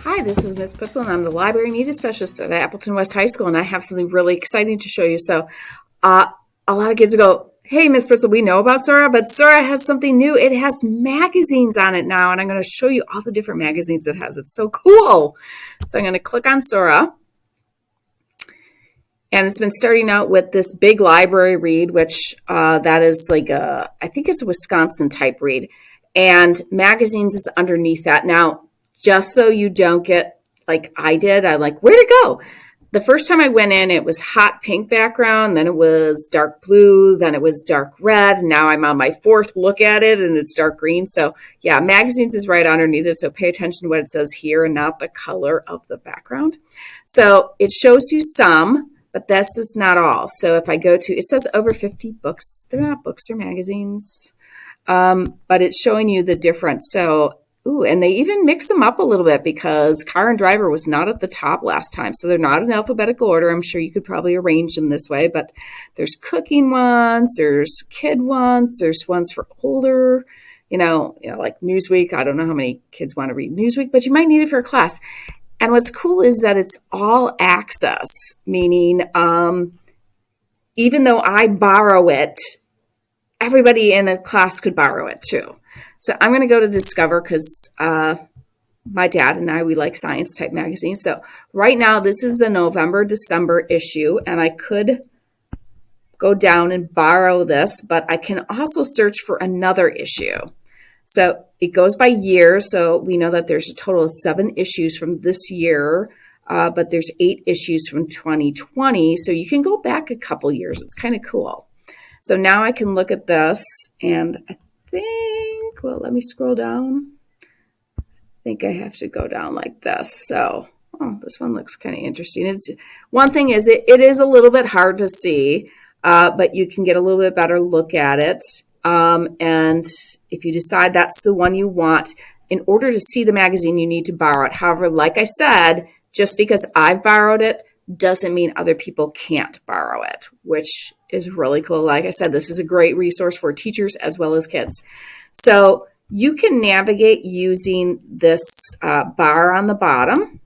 Hi, this is Ms. Putzel, and I'm the Library Media Specialist at Appleton West High School, and I have something really exciting to show you. So a lot of kids will go, hey, Ms. Putzel, we know about SORA, but SORA has something new. It has magazines on it now, and I'm going to show you all the different magazines it has. It's so cool. So I'm going to click on SORA. And it's been starting out with this big library read, which that is like I think it's a Wisconsin type read. And magazines is underneath that. Now, just so you don't get like I did, I like, where'd it go? The first time I went in, it was hot pink background, then it was dark blue, then it was dark red. Now I'm on my fourth look at it and it's dark green. So yeah, magazines is right underneath it. So pay attention to what it says here and not the color of the background. So it shows you some, but this is not all. So if I go to, it says over 50 books. They're not books, they're magazines. But it's showing you the difference. So ooh, and they even mix them up a little bit because Car and Driver was not at the top last time. So they're not in alphabetical order. I'm sure you could probably arrange them this way, but there's cooking ones, there's kid ones, there's ones for older, you know, like Newsweek. I don't know how many kids want to read Newsweek, but you might need it for a class. And what's cool is that it's all access, meaning even though I borrow it, everybody in a class could borrow it too. So I'm going to go to Discover because my dad and I, we like science type magazines. So right now, this is the November-December issue, and I could go down and borrow this, but I can also search for another issue. So it goes by year, so we know that there's a total of 7 issues from this year, but there's 8 issues from 2020, so you can go back a couple years. It's kind of cool. So now I can look at this, and I think, well, let me scroll down. I think I have to go down like this. So, oh, this one looks kind of interesting. It's one thing is it is a little bit hard to see, but you can get a little bit better look at it. And if you decide that's the one you want, in order to see the magazine, you need to borrow it. However, like I said, just because I've borrowed it doesn't mean other people can't borrow it, which is really cool. Like I said, this is a great resource for teachers as well as kids. So you can navigate using this bar on the bottom.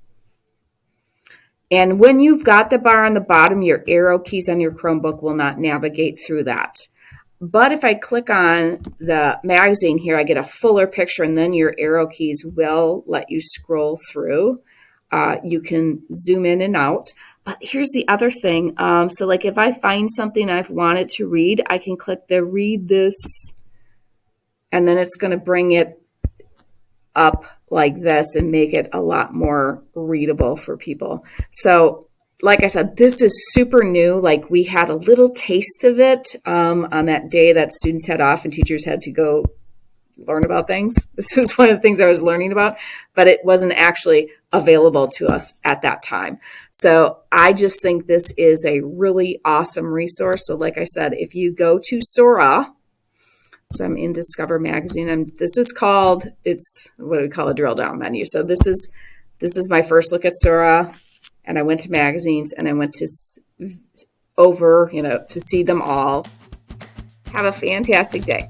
And when you've got the bar on the bottom, your arrow keys on your Chromebook will not navigate through that. But if I click on the magazine here, I get a fuller picture, and then your arrow keys will let you scroll through. You can zoom in and out. But here's the other thing. So like if I find something I've wanted to read, I can click the read this, and then it's going to bring it up like this and make it a lot more readable for people. So like I said, this is super new. Like we had a little taste of it on that day that students had off and teachers had to go learn about things. This was one of the things I was learning about, but it wasn't actually available to us at that time. So I just think this is a really awesome resource. So like I said, if you go to SORA, so I'm in Discover Magazine, and this is called, it's what we call a drill down menu. So this is my first look at SORA, and I went to magazines and I went to to see them all. Have a fantastic day.